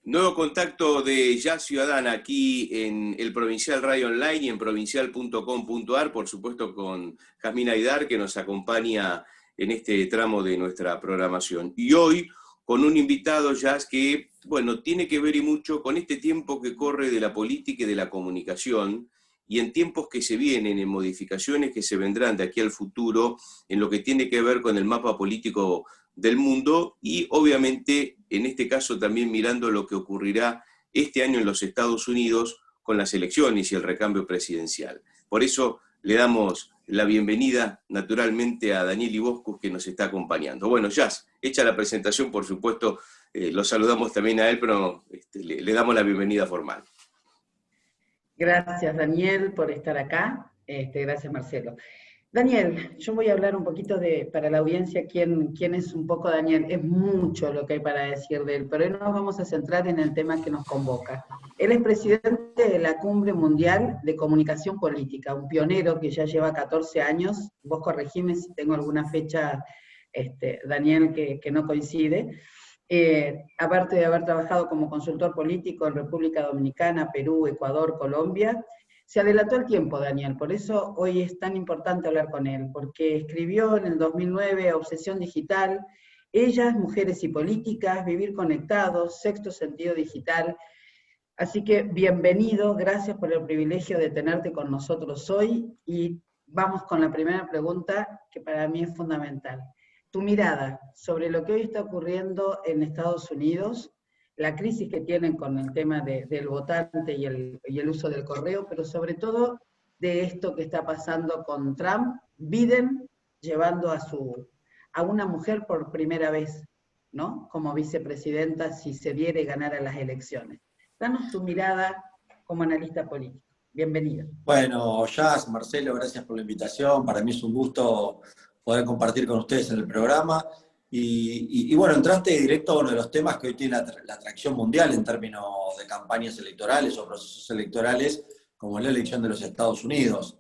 Nuevo contacto de Ya Ciudadana aquí en el Provincial Radio Online y en provincial.com.ar, por supuesto con Jazmín Aidar, que nos acompaña en este tramo de nuestra programación. Y hoy con un invitado, Jazz, que, bueno, tiene que ver y mucho con este tiempo que corre de la política y de la comunicación, y en tiempos que se vienen, en modificaciones que se vendrán de aquí al futuro, en lo que tiene que ver con el mapa político del mundo y obviamente en este caso también mirando lo que ocurrirá este año en los Estados Unidos con las elecciones y el recambio presidencial. Por eso le damos la bienvenida naturalmente a Daniel Iboscus, que nos está acompañando. Bueno, Jazz, hecha la presentación, por supuesto, lo saludamos también a él, pero le damos la bienvenida formal. Gracias, Daniel, por estar acá. Gracias, Marcelo. Daniel, yo voy a hablar un poquito para la audiencia quién es un poco Daniel. Es mucho lo que hay para decir de él, pero hoy nos vamos a centrar en el tema que nos convoca. Él es presidente de la Cumbre Mundial de Comunicación Política, un pionero que ya lleva 14 años. Vos corregime si tengo alguna fecha, Daniel, que no coincide. Aparte de haber trabajado como consultor político en República Dominicana, Perú, Ecuador, Colombia, se adelantó el tiempo, Daniel, por eso hoy es tan importante hablar con él, porque escribió en el 2009 Obsesión Digital, Ellas, Mujeres y Políticas, Vivir Conectados, Sexto Sentido Digital. Así que bienvenido, gracias por el privilegio de tenerte con nosotros hoy, y vamos con la primera pregunta que para mí es fundamental. Tu mirada sobre lo que hoy está ocurriendo en Estados Unidos, la crisis que tienen con el tema del votante y el uso del correo, pero sobre todo de esto que está pasando con Trump, Biden llevando a una mujer por primera vez, ¿no? Como vicepresidenta, si se diera y ganara las elecciones. Danos tu mirada como analista político. Bienvenido. Bueno, Jazz, Marcelo, gracias por la invitación. Para mí es un gusto poder compartir con ustedes en el programa. Y bueno, entraste directo a uno de los temas que hoy tiene la atracción mundial en términos de campañas electorales o procesos electorales, como la elección de los Estados Unidos.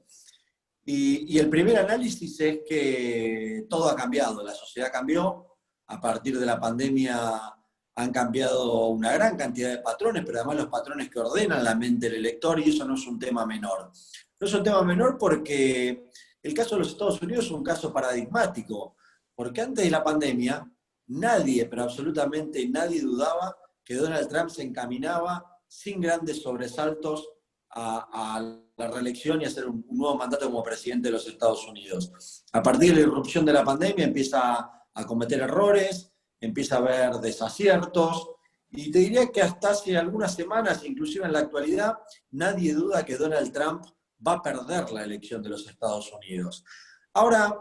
Y el primer análisis es que todo ha cambiado, la sociedad cambió, a partir de la pandemia han cambiado una gran cantidad de patrones, pero además los patrones que ordenan la mente del elector, y eso no es un tema menor. No es un tema menor porque el caso de los Estados Unidos es un caso paradigmático, porque antes de la pandemia nadie, pero absolutamente nadie dudaba que Donald Trump se encaminaba sin grandes sobresaltos a la reelección y a hacer un nuevo mandato como presidente de los Estados Unidos. A partir de la irrupción de la pandemia empieza a cometer errores, empieza a haber desaciertos, y te diría que hasta hace algunas semanas, inclusive en la actualidad, nadie duda que Donald Trump va a perder la elección de los Estados Unidos. Ahora,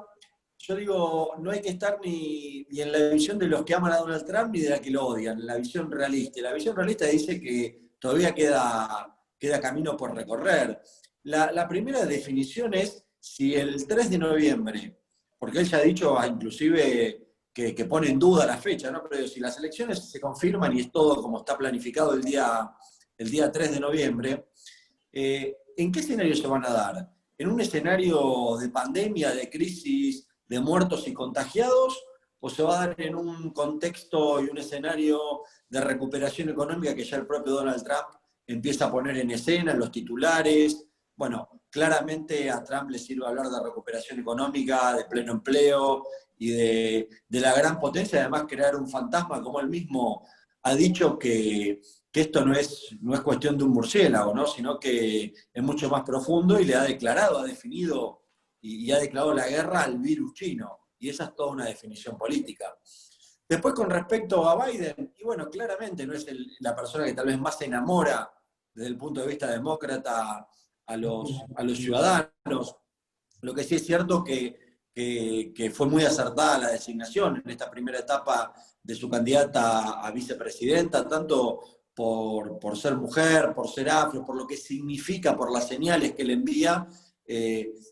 yo digo, no hay que estar ni en la visión de los que aman a Donald Trump ni de la que lo odian, en la visión realista. La visión realista dice que todavía queda camino por recorrer. La primera definición es si el 3 de noviembre, porque él ya ha dicho inclusive que pone en duda la fecha, ¿no? Pero si las elecciones se confirman y es todo como está planificado el día 3 de noviembre, ¿en qué escenario se van a dar? ¿En un escenario de pandemia, de crisis, de muertos y contagiados? ¿O se va a dar en un contexto y un escenario de recuperación económica que ya el propio Donald Trump empieza a poner en escena, en los titulares? Bueno, claramente a Trump le sirve hablar de recuperación económica, de pleno empleo y de la gran potencia, además crear un fantasma, como él mismo ha dicho que esto no es cuestión de un murciélago, ¿no? Sino que es mucho más profundo, y le ha definido y ha declarado la guerra al virus chino, y esa es toda una definición política. Después, con respecto a Biden, y bueno, claramente no es la persona que tal vez más se enamora desde el punto de vista demócrata a los ciudadanos. Lo que sí es cierto que fue muy acertada la designación en esta primera etapa de su candidata a vicepresidenta, tanto por ser mujer, por ser afro, por lo que significa, por las señales que le envía,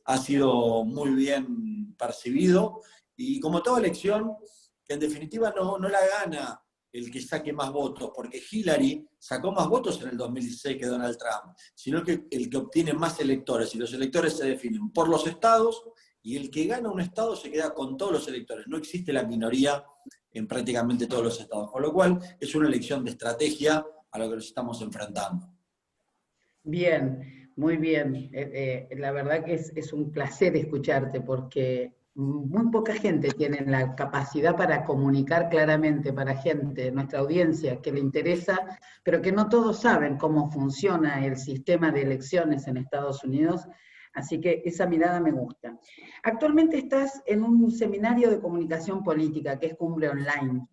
ha sido muy bien percibido. Y como toda elección, que en definitiva no la gana el que saque más votos, porque Hillary sacó más votos en el 2016 que Donald Trump, sino que el que obtiene más electores, y los electores se definen por los estados, y el que gana un estado se queda con todos los electores. No existe la minoría en prácticamente todos los estados, con lo cual es una elección de estrategia a lo que nos estamos enfrentando. Bien, muy bien. La verdad que es un placer escucharte porque muy poca gente tiene la capacidad para comunicar claramente para gente, nuestra audiencia, que le interesa, pero que no todos saben cómo funciona el sistema de elecciones en Estados Unidos. Así que esa mirada me gusta. Actualmente estás en un seminario de comunicación política, que es Cumbre Online,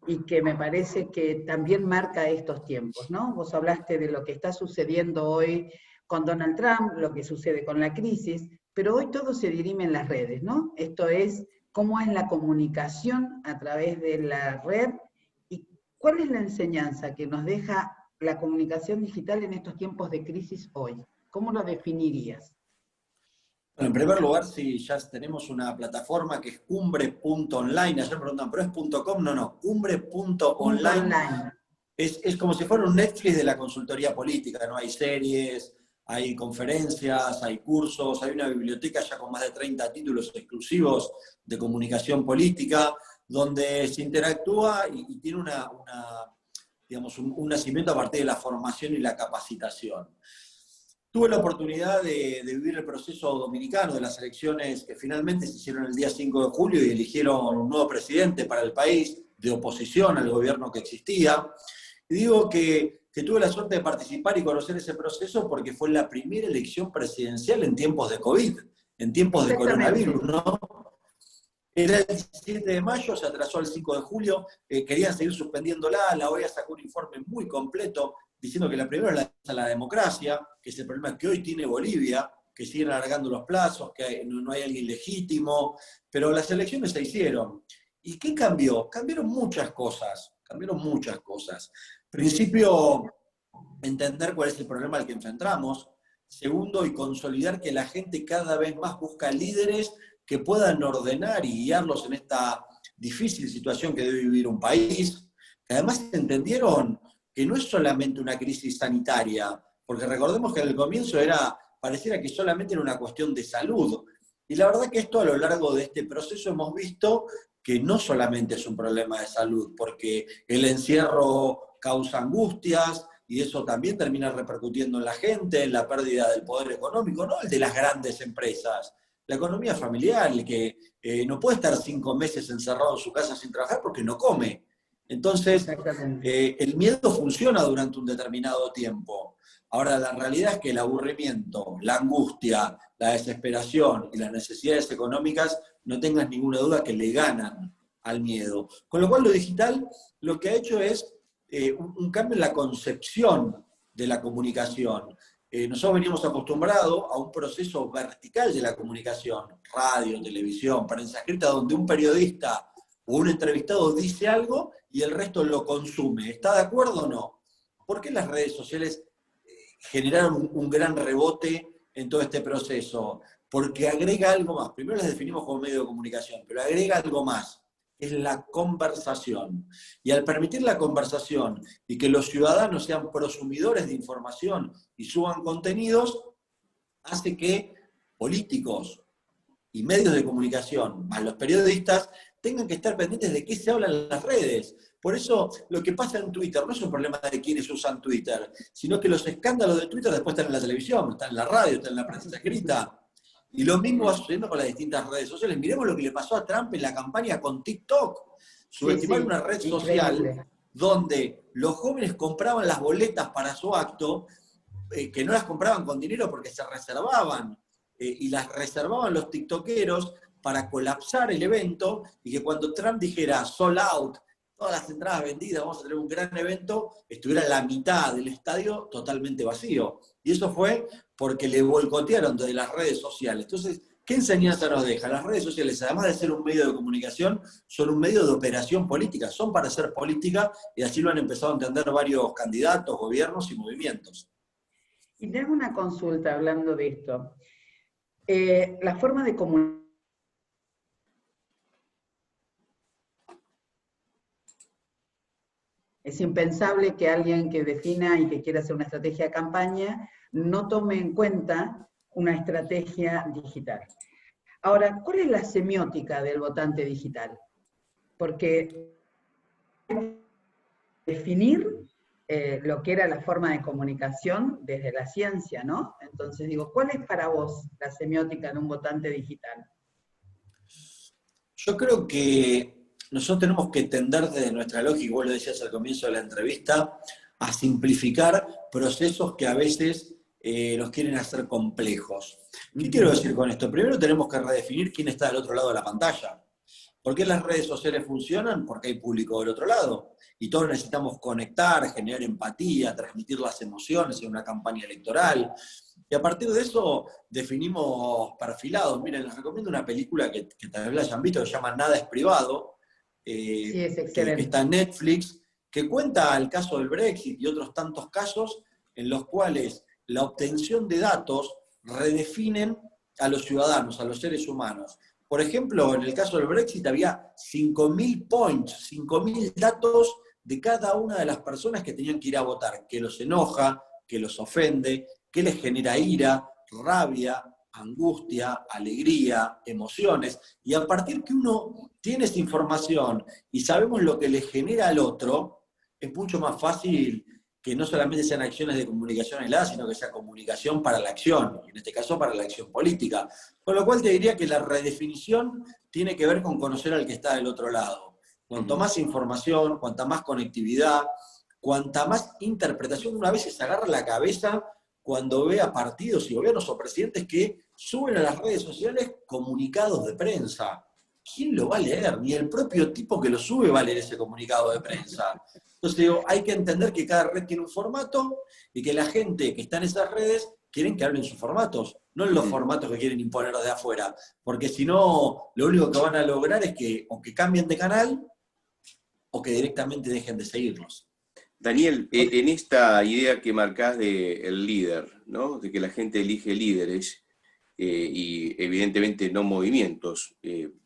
y que me parece que también marca estos tiempos, ¿no? Vos hablaste de lo que está sucediendo hoy con Donald Trump, lo que sucede con la crisis, pero hoy todo se dirime en las redes, ¿no? Esto es cómo es la comunicación a través de la red y cuál es la enseñanza que nos deja la comunicación digital en estos tiempos de crisis hoy. ¿Cómo lo definirías? Bueno, en primer lugar, si ya tenemos una plataforma que es cumbre.online, ayer me preguntan, ¿pero es .com? No, cumbre.online. Es como si fuera un Netflix de la consultoría política, ¿no? Hay series, hay conferencias, hay cursos, hay una biblioteca ya con más de 30 títulos exclusivos de comunicación política, donde se interactúa y tiene digamos, un nacimiento a partir de la formación y la capacitación. Tuve la oportunidad de vivir el proceso dominicano de las elecciones que finalmente se hicieron el día 5 de julio y eligieron un nuevo presidente para el país, de oposición al gobierno que existía. Y digo que tuve la suerte de participar y conocer ese proceso porque fue la primera elección presidencial en tiempos de COVID, en tiempos de coronavirus, ¿no? Era el 17 de mayo, se atrasó al 5 de julio, querían seguir suspendiéndola, la OEA sacó un informe muy completo diciendo que la primera es la democracia, que es el problema que hoy tiene Bolivia, que siguen alargando los plazos, que no hay alguien legítimo, pero las elecciones se hicieron. ¿Y qué cambió? Cambiaron muchas cosas. Principio, entender cuál es el problema al que enfrentamos. Segundo, y consolidar que la gente cada vez más busca líderes que puedan ordenar y guiarlos en esta difícil situación que debe vivir un país. Que además entendieron que no es solamente una crisis sanitaria, porque recordemos que al comienzo pareciera que solamente era una cuestión de salud. Y la verdad que esto a lo largo de este proceso hemos visto que no solamente es un problema de salud, porque el encierro causa angustias y eso también termina repercutiendo en la gente, en la pérdida del poder económico, no el de las grandes empresas, la economía familiar, el que no puede estar 5 meses encerrado en su casa sin trabajar porque no come. Entonces, el miedo funciona durante un determinado tiempo. Ahora, la realidad es que el aburrimiento, la angustia, la desesperación y las necesidades económicas, no tengas ninguna duda que le ganan al miedo. Con lo cual, lo digital lo que ha hecho es un cambio en la concepción de la comunicación. Nosotros venimos acostumbrados a un proceso vertical de la comunicación, radio, televisión, prensa escrita, donde un periodista o un entrevistado dice algo y el resto lo consume. ¿Está de acuerdo o no? ¿Por qué las redes sociales generaron un gran rebote en todo este proceso? Porque agrega algo más. Primero las definimos como medio de comunicación, pero agrega algo más. Es la conversación. Y al permitir la conversación y que los ciudadanos sean prosumidores de información y suban contenidos, hace que políticos y medios de comunicación, más los periodistas, tengan que estar pendientes de qué se habla en las redes. Por eso lo que pasa en Twitter no es un problema de quienes usan Twitter, sino que los escándalos de Twitter después están en la televisión, están en la radio, están en la prensa escrita. Y lo mismo va sucediendo con las distintas redes sociales. Miremos lo que le pasó a Trump en la campaña con TikTok. Subestimar una red social donde los jóvenes compraban las boletas para su acto, que no las compraban con dinero porque se reservaban, y las reservaban los tiktokeros para colapsar el evento, y que cuando Trump dijera sold out, todas las entradas vendidas, vamos a tener un gran evento, estuviera la mitad del estadio totalmente vacío. Y eso fue porque le boicotearon desde las redes sociales. Entonces, ¿qué enseñanza nos deja? Las redes sociales, además de ser un medio de comunicación, son un medio de operación política, son para hacer política, y así lo han empezado a entender varios candidatos, gobiernos y movimientos. Y te hago una consulta hablando de esto. La forma de comunicar. Es impensable que alguien que defina y que quiera hacer una estrategia de campaña no tome en cuenta una estrategia digital. Ahora, ¿cuál es la semiótica del votante digital? Porque definir lo que era la forma de comunicación desde la ciencia, ¿no? Entonces digo, ¿cuál es para vos la semiótica en un votante digital? Yo creo que nosotros tenemos que tender desde nuestra lógica, vos lo decías al comienzo de la entrevista, a simplificar procesos que a veces los quieren hacer complejos. ¿Qué quiero decir con esto? Primero tenemos que redefinir quién está del otro lado de la pantalla. ¿Por qué las redes sociales funcionan? Porque hay público del otro lado. Y todos necesitamos conectar, generar empatía, transmitir las emociones en una campaña electoral. Y a partir de eso definimos perfilados. Miren, les recomiendo una película que tal vez la hayan visto, que se llama Nada es privado, Sí, es que excelente. está en Netflix, que cuenta el caso del Brexit y otros tantos casos en los cuales la obtención de datos redefinen a los ciudadanos, a los seres humanos. Por ejemplo, en el caso del Brexit había 5.000 points, 5.000 datos de cada una de las personas que tenían que ir a votar, que los enoja, que los ofende, que les genera ira, rabia, angustia, alegría, emociones. Y a partir que uno tiene esa información y sabemos lo que le genera al otro, es mucho más fácil que no solamente sean acciones de comunicación aislada, sino que sea comunicación para la acción, y en este caso para la acción política. Con lo cual te diría que la redefinición tiene que ver con conocer al que está del otro lado. Cuanto más información, cuanta más conectividad, cuanta más interpretación, una vez se agarra la cabeza cuando ve a partidos y gobiernos o presidentes que suben a las redes sociales comunicados de prensa. ¿Quién lo va a leer? Ni el propio tipo que lo sube va a leer ese comunicado de prensa. Entonces digo, hay que entender que cada red tiene un formato y que la gente que está en esas redes quieren que hablen sus formatos, no en los formatos que quieren imponer de afuera, porque si no, lo único que van a lograr es que o que cambien de canal o que directamente dejen de seguirlos. Daniel, en esta idea que marcás del líder, ¿no? De que la gente elige líderes y evidentemente no movimientos,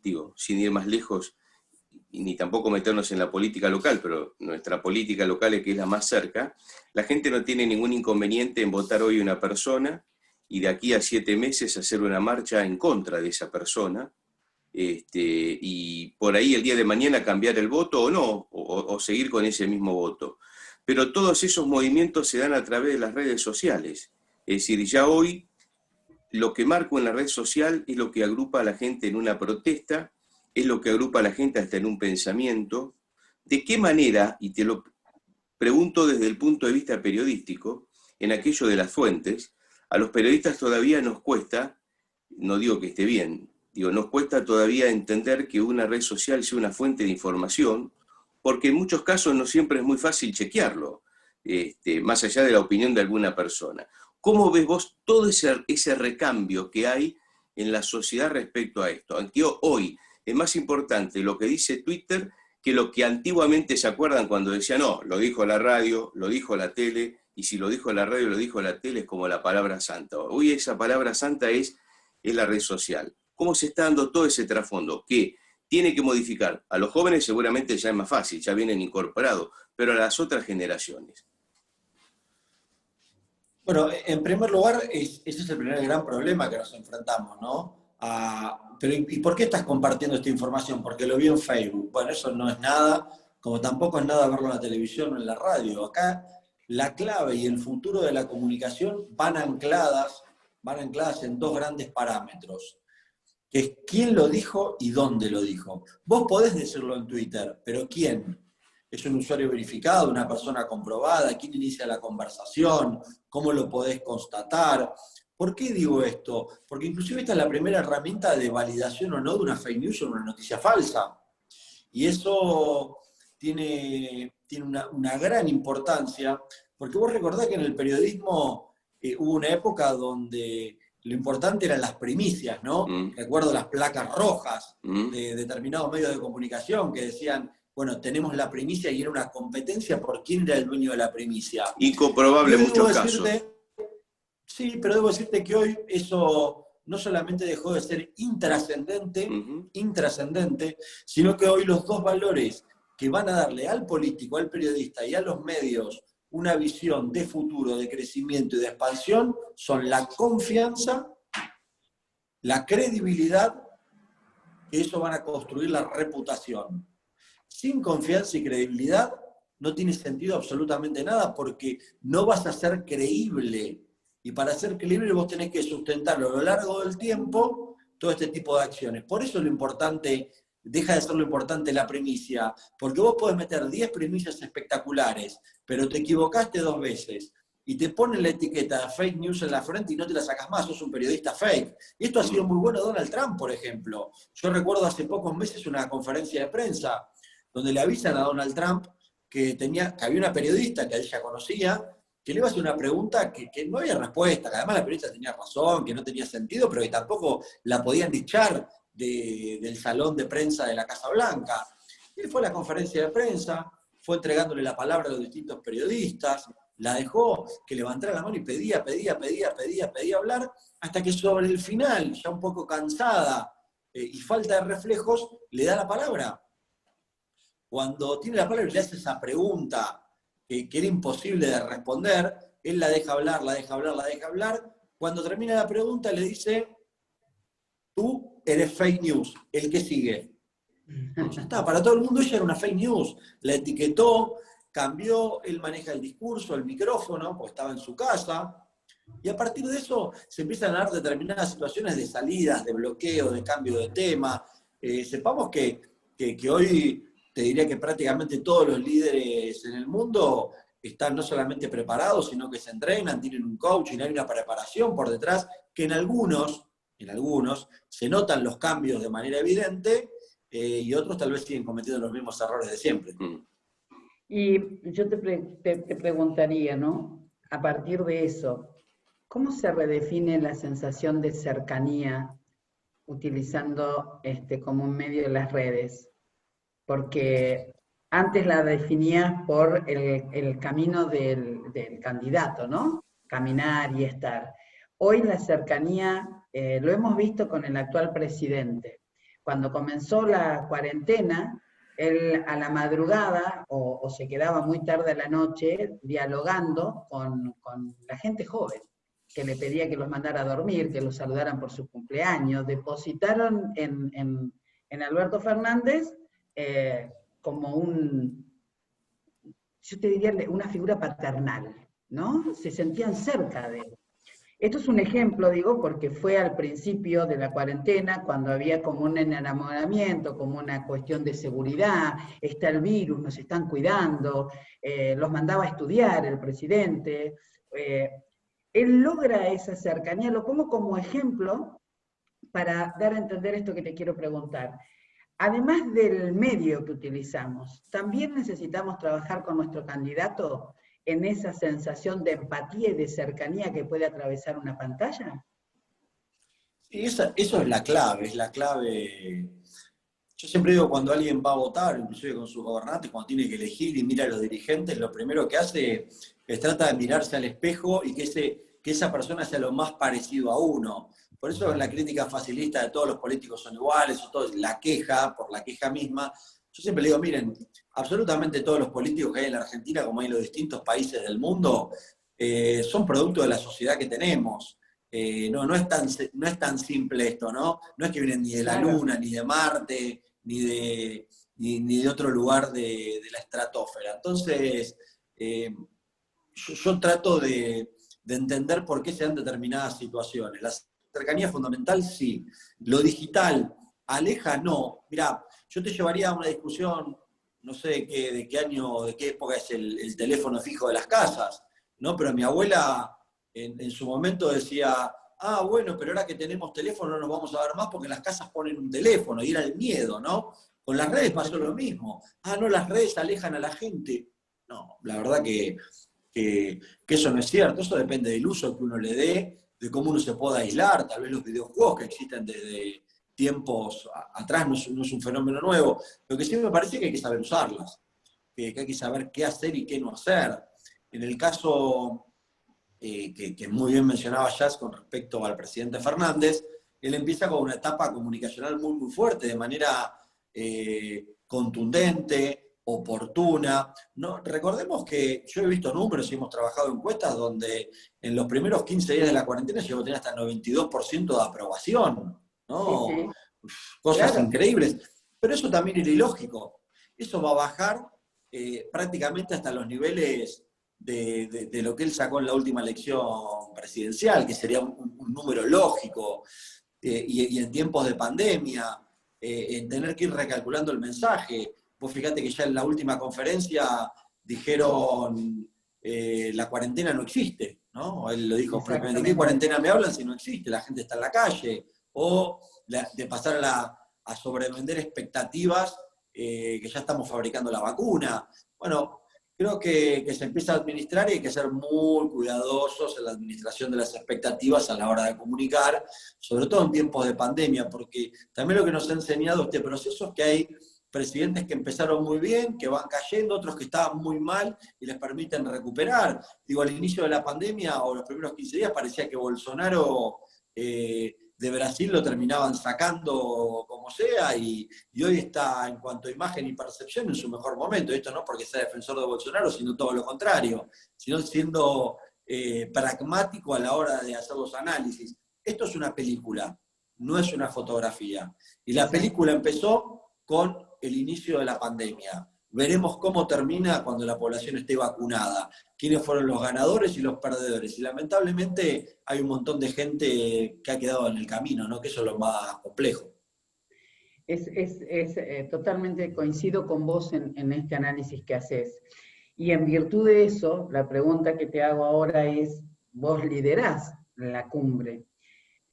digo, sin ir más lejos, ni tampoco meternos en la política local, pero nuestra política local es que es la más cerca, la gente no tiene ningún inconveniente en votar hoy una persona y de aquí a 7 meses hacer una marcha en contra de esa persona, y por ahí el día de mañana cambiar el voto o no, o seguir con ese mismo voto. Pero todos esos movimientos se dan a través de las redes sociales. Es decir, ya hoy lo que marco en la red social es lo que agrupa a la gente en una protesta, es lo que agrupa a la gente hasta en un pensamiento. ¿De qué manera, y te lo pregunto desde el punto de vista periodístico, en aquello de las fuentes, a los periodistas todavía nos cuesta, no digo que esté bien, digo, nos cuesta todavía entender que una red social sea una fuente de información, porque en muchos casos no siempre es muy fácil chequearlo, más allá de la opinión de alguna persona. ¿Cómo ves vos todo ese recambio que hay en la sociedad respecto a esto? Aunque hoy es más importante lo que dice Twitter que lo que antiguamente se acuerdan cuando decían, no, lo dijo la radio, lo dijo la tele, y si lo dijo la radio, lo dijo la tele, es como la palabra santa. Hoy esa palabra santa es la red social. ¿Cómo se está dando todo ese trasfondo? Que tiene que modificar. A los jóvenes seguramente ya es más fácil, ya vienen incorporados, pero a las otras generaciones. Bueno, en primer lugar, ese es el primer gran problema que nos enfrentamos, ¿no? Pero ¿y por qué estás compartiendo esta información? Porque lo vi en Facebook. Bueno, eso no es nada, como tampoco es nada verlo en la televisión o en la radio. Acá la clave y el futuro de la comunicación van ancladas en dos grandes parámetros, que es quién lo dijo y dónde lo dijo. Vos podés decirlo en Twitter, pero ¿quién? ¿Es un usuario verificado, una persona comprobada? ¿Quién inicia la conversación? ¿Cómo lo podés constatar? ¿Por qué digo esto? Porque inclusive esta es la primera herramienta de validación o no de una fake news o una noticia falsa. Y eso tiene una gran importancia, porque vos recordás que en el periodismo hubo una época donde lo importante eran las primicias, ¿no? Recuerdo las placas rojas de determinados medios de comunicación que decían, bueno, tenemos la primicia, y era una competencia por quién era el dueño de la primicia. Incomprobable en muchos casos. Sí, pero debo decirte que hoy eso no solamente dejó de ser intrascendente, sino que hoy los dos valores que van a darle al político, al periodista y a los medios una visión de futuro, de crecimiento y de expansión son la confianza, la credibilidad, que eso van a construir la reputación. Sin confianza y credibilidad no tiene sentido absolutamente nada porque no vas a ser creíble. Y para ser creíble vos tenés que sustentarlo a lo largo del tiempo todo este tipo de acciones. Por eso lo importante, deja de ser lo importante la primicia, porque vos podés meter 10 primicias espectaculares, pero te equivocaste 2 veces, y te ponen la etiqueta de fake news en la frente y no te la sacas más, sos un periodista fake. Y esto ha sido muy bueno Donald Trump, por ejemplo. Yo recuerdo hace pocos meses una conferencia de prensa donde le avisan a Donald Trump que había una periodista que ella conocía, que le iba a hacer una pregunta que no había respuesta, que además la periodista tenía razón, que no tenía sentido, pero que tampoco la podían dichar del salón de prensa de la Casa Blanca. Él fue a la conferencia de prensa, fue entregándole la palabra a los distintos periodistas, la dejó que levantara la mano y pedía hablar, hasta que sobre el final, ya un poco cansada y falta de reflejos, le da la palabra. Cuando tiene la palabra y le hace esa pregunta que era imposible de responder, él la deja hablar. Cuando termina la pregunta le dice, tú eres fake news, ¿el que sigue? Ya está, para todo el mundo ella era una fake news, la etiquetó, cambió, él maneja el discurso, el micrófono, porque estaba en su casa, y a partir de eso se empiezan a dar determinadas situaciones de salidas, de bloqueo, de cambio de tema. Sepamos que hoy te diría que prácticamente todos los líderes en el mundo están no solamente preparados, sino que se entrenan, tienen un coaching, hay una preparación por detrás, que en algunos se notan los cambios de manera evidente, y otros tal vez siguen cometiendo los mismos errores de siempre. Y yo te preguntaría, ¿no? A partir de eso, ¿cómo se redefine la sensación de cercanía utilizando como un medio de las redes? Porque antes la definías por el camino del candidato, ¿no? Caminar y estar. Hoy la cercanía, lo hemos visto con el actual presidente. Cuando comenzó la cuarentena, él a la madrugada o se quedaba muy tarde a la noche dialogando con la gente joven, que le pedía que los mandara a dormir, que los saludaran por su cumpleaños. Depositaron en Alberto Fernández como yo te diría, una figura paternal, ¿no? Se sentían cerca de él. Esto es un ejemplo, digo, porque fue al principio de la cuarentena, cuando había como un enamoramiento, como una cuestión de seguridad, está el virus, nos están cuidando, los mandaba a estudiar el presidente. Él logra esa cercanía, lo pongo como ejemplo para dar a entender esto que te quiero preguntar. Además del medio que utilizamos, ¿también necesitamos trabajar con nuestro candidato en esa sensación de empatía y de cercanía que puede atravesar una pantalla? Sí, eso es la clave, Yo siempre digo, cuando alguien va a votar, inclusive con sus gobernantes, cuando tiene que elegir y mira a los dirigentes, lo primero que hace es trata de mirarse al espejo y que esa persona sea lo más parecido a uno. Por eso la crítica facilista de todos los políticos son iguales, o la queja por la queja misma. Yo siempre le digo, miren, absolutamente todos los políticos que hay en la Argentina, como hay en los distintos países del mundo, son producto de la sociedad que tenemos. No es tan simple esto, ¿no? No es que vienen ni de la Luna, ni de Marte, ni de otro lugar de la estratosfera. Entonces, yo trato de entender por qué se dan determinadas situaciones. La cercanía es fundamental, sí. Lo digital, aleja, no. Mirá, yo te llevaría a una discusión, no sé de qué año, de qué época es el teléfono fijo de las casas, ¿no? Pero mi abuela en su momento decía, bueno, pero ahora que tenemos teléfono no nos vamos a ver más porque en las casas ponen un teléfono, y era el miedo, ¿no? Con las redes pasó lo mismo. No, las redes alejan a la gente. No, la verdad que eso no es cierto, eso depende del uso que uno le dé, de cómo uno se pueda aislar. Tal vez los videojuegos que existen desde tiempos atrás no es un fenómeno nuevo. Lo que sí me parece que hay que saber usarlas, que hay que saber qué hacer y qué no hacer. En el caso que muy bien mencionaba Jazz con respecto al presidente Fernández, él empieza con una etapa comunicacional muy, muy fuerte, de manera contundente, oportuna. ¿No? Recordemos que yo he visto números y hemos trabajado encuestas donde en los primeros 15 días de la cuarentena llegó a tener hasta 92% de aprobación, ¿no? Sí, sí. Cosas Claro. increíbles. Pero eso también era ilógico. Eso va a bajar prácticamente hasta los niveles de lo que él sacó en la última elección presidencial, que sería un número lógico, y en tiempos de pandemia, en tener que ir recalculando el mensaje. Vos fíjate que ya en la última conferencia dijeron la cuarentena no existe, ¿no? Él lo dijo propiamente, ¿de qué cuarentena me hablan si no existe? La gente está en la calle. O de pasar a sobrevender expectativas que ya estamos fabricando la vacuna. Bueno, creo que se empieza a administrar y hay que ser muy cuidadosos en la administración de las expectativas a la hora de comunicar, sobre todo en tiempos de pandemia, porque también lo que nos ha enseñado este proceso es que hay presidentes que empezaron muy bien, que van cayendo, otros que estaban muy mal y les permiten recuperar. Digo, al inicio de la pandemia o los primeros 15 días parecía que Bolsonaro de Brasil lo terminaban sacando como sea y hoy está en cuanto a imagen y percepción en su mejor momento. Esto no porque sea defensor de Bolsonaro, sino todo lo contrario, sino siendo pragmático a la hora de hacer los análisis. Esto es una película, no es una fotografía. Y la película empezó con el inicio de la pandemia. Veremos cómo termina cuando la población esté vacunada, quiénes fueron los ganadores y los perdedores. Y lamentablemente hay un montón de gente que ha quedado en el camino, ¿no? Que eso es lo más complejo. Totalmente coincido con vos en este análisis que haces. Y en virtud de eso, la pregunta que te hago ahora es, vos liderás la cumbre.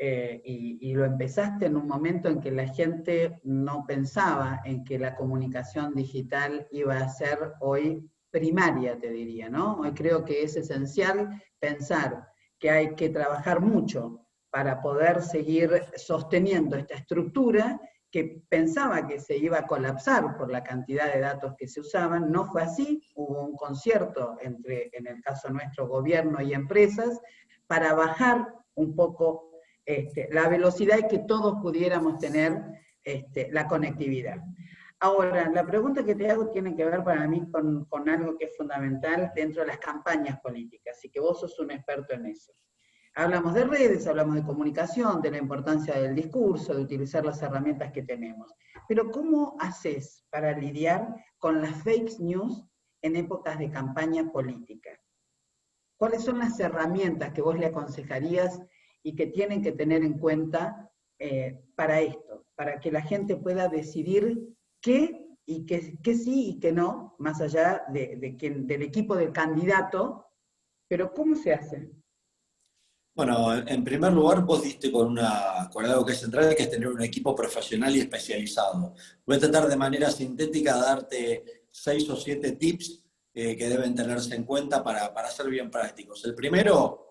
Y lo empezaste en un momento en que la gente no pensaba en que la comunicación digital iba a ser hoy primaria, te diría, ¿no? Hoy creo que es esencial pensar que hay que trabajar mucho para poder seguir sosteniendo esta estructura que pensaba que se iba a colapsar por la cantidad de datos que se usaban. No fue así, hubo un concierto entre, en el caso nuestro, gobierno y empresas, para bajar un poco la velocidad y que todos pudiéramos tener la conectividad. Ahora, la pregunta que te hago tiene que ver para mí con algo que es fundamental dentro de las campañas políticas, y que vos sos un experto en eso. Hablamos de redes, hablamos de comunicación, de la importancia del discurso, de utilizar las herramientas que tenemos. Pero ¿cómo haces para lidiar con las fake news en épocas de campaña política? ¿Cuáles son las herramientas que vos le aconsejarías y que tienen que tener en cuenta para esto, para que la gente pueda decidir qué y qué sí y qué no, más allá del equipo del candidato, pero ¿cómo se hace? Bueno, en primer lugar, vos diste con algo que es central, que es tener un equipo profesional y especializado. Voy a tratar de manera sintética darte 6 o 7 tips que deben tenerse en cuenta para ser bien prácticos. El primero,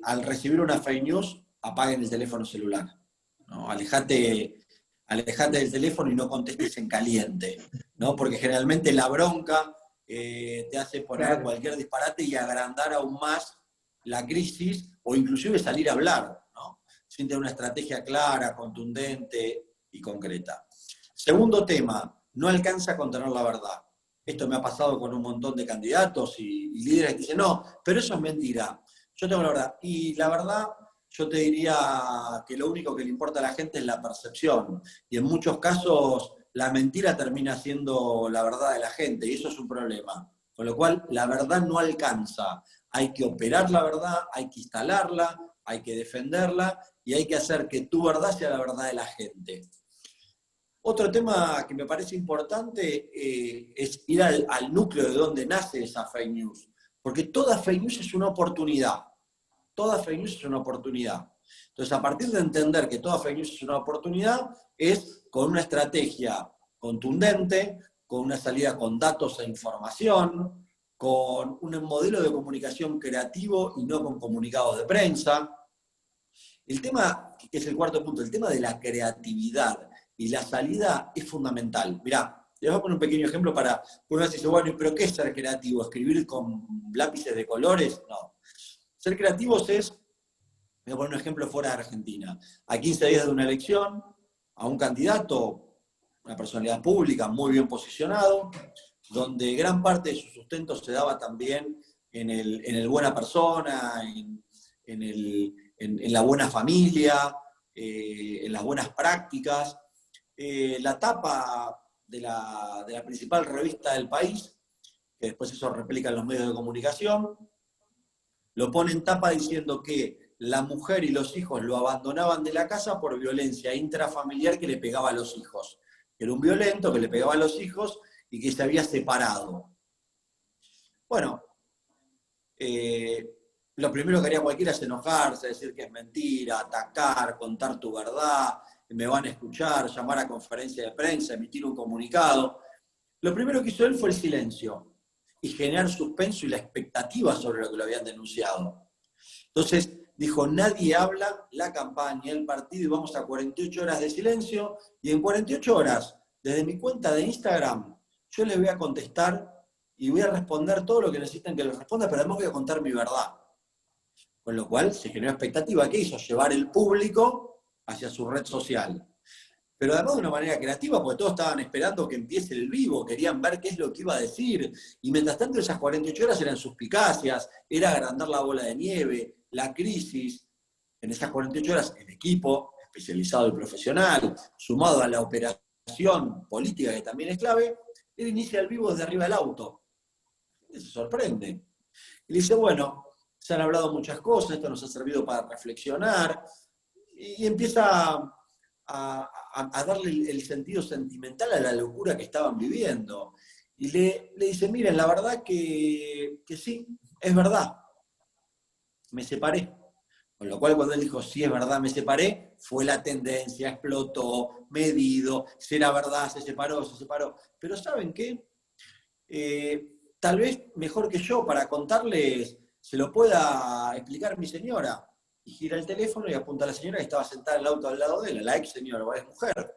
al recibir una fake news, apaguen el teléfono celular, ¿no? Alejate del teléfono y no contestes en caliente, ¿no? Porque generalmente la bronca te hace poner cualquier disparate y agrandar aún más la crisis, o inclusive salir a hablar, ¿no? Sin tener una estrategia clara, contundente y concreta. Segundo tema, no alcanza con tener la verdad. Esto me ha pasado con un montón de candidatos y líderes que dicen, no, pero eso es mentira. Yo tengo la verdad. Y la verdad, yo te diría que lo único que le importa a la gente es la percepción. Y en muchos casos, la mentira termina siendo la verdad de la gente, y eso es un problema. Con lo cual, la verdad no alcanza. Hay que operar la verdad, hay que instalarla, hay que defenderla, y hay que hacer que tu verdad sea la verdad de la gente. Otro tema que me parece importante es ir al núcleo de donde nace esa fake news. Porque toda fake news es una oportunidad. Toda fake news es una oportunidad. Entonces, a partir de entender que toda fake news es una oportunidad, es con una estrategia contundente, con una salida con datos e información, con un modelo de comunicación creativo y no con comunicados de prensa. El tema, que es el cuarto punto, el tema de la creatividad y la salida es fundamental. Mirá, les voy a poner un pequeño ejemplo para uno dice, bueno, ¿pero qué es ser creativo? ¿Escribir con lápices de colores? No. Ser creativos es, voy a poner un ejemplo fuera de Argentina, a 15 días de una elección, a un candidato, una personalidad pública muy bien posicionado, donde gran parte de su sustento se daba también en el buena persona, en la buena familia, en las buenas prácticas. La tapa de la principal revista del país, que después eso replica en los medios de comunicación, lo pone en tapa diciendo que la mujer y los hijos lo abandonaban de la casa por violencia intrafamiliar que le pegaba a los hijos. Era un violento que le pegaba a los hijos y que se había separado. Bueno, lo primero que haría cualquiera es enojarse, decir que es mentira, atacar, contar tu verdad, me van a escuchar, llamar a conferencia de prensa, emitir un comunicado. Lo primero que hizo él fue el silencio y generar suspenso y la expectativa sobre lo que lo habían denunciado. Entonces dijo, nadie habla, la campaña, el partido, y vamos a 48 horas de silencio, y en 48 horas, desde mi cuenta de Instagram, yo les voy a contestar y voy a responder todo lo que necesiten que les responda, pero además voy a contar mi verdad. Con lo cual se generó expectativa. ¿Qué hizo? Llevar el público hacia su red social. Pero además de una manera creativa, porque todos estaban esperando que empiece el vivo, querían ver qué es lo que iba a decir. Y mientras tanto esas 48 horas eran suspicacias, era agrandar la bola de nieve, la crisis. En esas 48 horas el equipo especializado y profesional, sumado a la operación política que también es clave, él inicia el vivo desde arriba del auto. Y se sorprende. Y dice, bueno, se han hablado muchas cosas, esto nos ha servido para reflexionar, y empieza a darle el sentido sentimental a la locura que estaban viviendo. Y le dice, miren, la verdad que sí, es verdad, me separé. Con lo cual cuando él dijo, sí, es verdad, me separé, fue la tendencia, explotó, medido, será verdad, se separó. Pero ¿saben qué? Tal vez mejor que yo para contarles se lo pueda explicar mi señora. Y gira el teléfono y apunta a la señora que estaba sentada en el auto al lado de él, a la ex señora, o es mujer.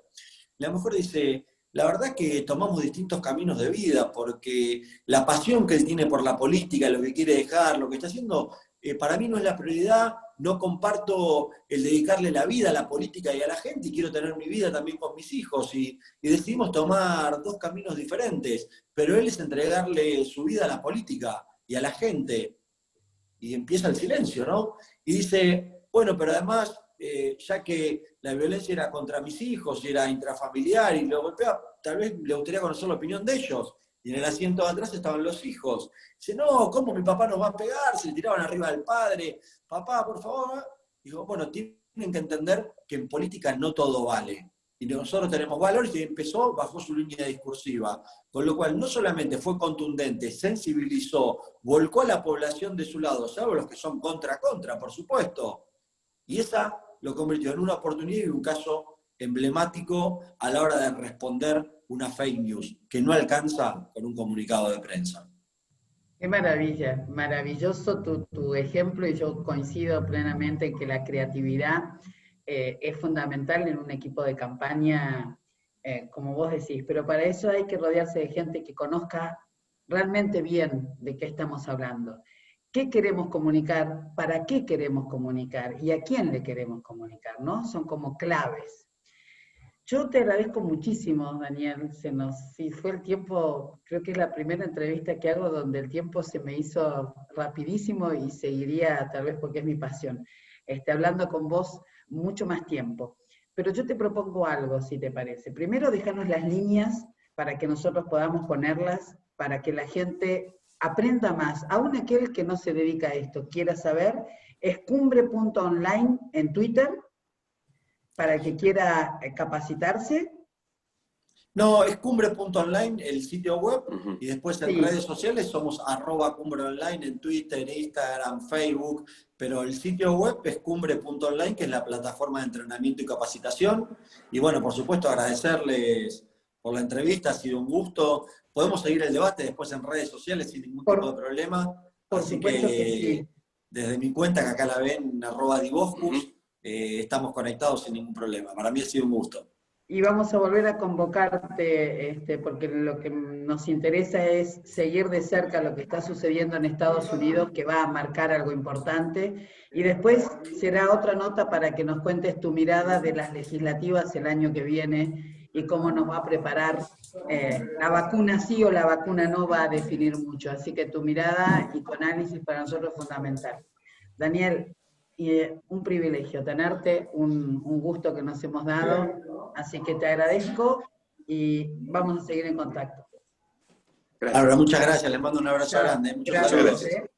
La mujer dice, la verdad que tomamos distintos caminos de vida, porque la pasión que él tiene por la política, lo que quiere dejar, lo que está haciendo, para mí no es la prioridad, no comparto el dedicarle la vida a la política y a la gente, y quiero tener mi vida también con mis hijos, y decidimos tomar dos caminos diferentes, pero él es entregarle su vida a la política y a la gente. Y empieza el silencio, ¿no? Y dice, bueno, pero además, ya que la violencia era contra mis hijos y era intrafamiliar y lo golpea, tal vez le gustaría conocer la opinión de ellos. Y en el asiento de atrás estaban los hijos. Dice, no, ¿cómo mi papá nos va a pegar? Se le tiraban arriba del padre. Papá, por favor. Digo, bueno, tienen que entender que en política no todo vale. Y nosotros tenemos valores, y empezó, bajó su línea discursiva. Con lo cual, no solamente fue contundente, sensibilizó, volcó a la población de su lado, salvo los que son contra, por supuesto. Y esa lo convirtió en una oportunidad y un caso emblemático a la hora de responder una fake news, que no alcanza con un comunicado de prensa. Qué maravilla, maravilloso tu ejemplo, y yo coincido plenamente en que la creatividad es fundamental en un equipo de campaña, como vos decís, pero para eso hay que rodearse de gente que conozca realmente bien de qué estamos hablando. ¿Qué queremos comunicar? ¿Para qué queremos comunicar? ¿Y a quién le queremos comunicar? ¿No? Son como claves. Yo te agradezco muchísimo, Daniel. Si fue el tiempo, creo que es la primera entrevista que hago donde el tiempo se me hizo rapidísimo, y seguiría, tal vez porque es mi pasión, hablando con vos mucho más tiempo. Pero yo te propongo algo, si te parece. Primero, dejarnos las líneas para que nosotros podamos ponerlas, para que la gente aprenda más. Aún aquel que no se dedica a esto, quiera saber, es cumbre.online en Twitter, para el que quiera capacitarse. No, es cumbre.online, el sitio web, y después en Sí. redes sociales somos @cumbreonline en Twitter, Instagram, Facebook, pero el sitio web es cumbre.online, que es la plataforma de entrenamiento y capacitación. Y bueno, por supuesto, agradecerles por la entrevista, ha sido un gusto. Podemos seguir el debate después en redes sociales sin ningún tipo de problema. Por Así supuesto que sí. desde mi cuenta, que acá la ven, @divoscus, estamos conectados sin ningún problema. Para mí ha sido un gusto. Y vamos a volver a convocarte, porque lo que nos interesa es seguir de cerca lo que está sucediendo en Estados Unidos, que va a marcar algo importante, y después será otra nota para que nos cuentes tu mirada de las legislativas el año que viene, y cómo nos va a preparar la vacuna sí o la vacuna no va a definir mucho, así que tu mirada y tu análisis para nosotros es fundamental. Daniel, un privilegio tenerte, un gusto que nos hemos dado, así que te agradezco y vamos a seguir en contacto. Gracias. Bárbara, muchas gracias, les mando un abrazo grande. Muchos Gracias, saludos. Gracias.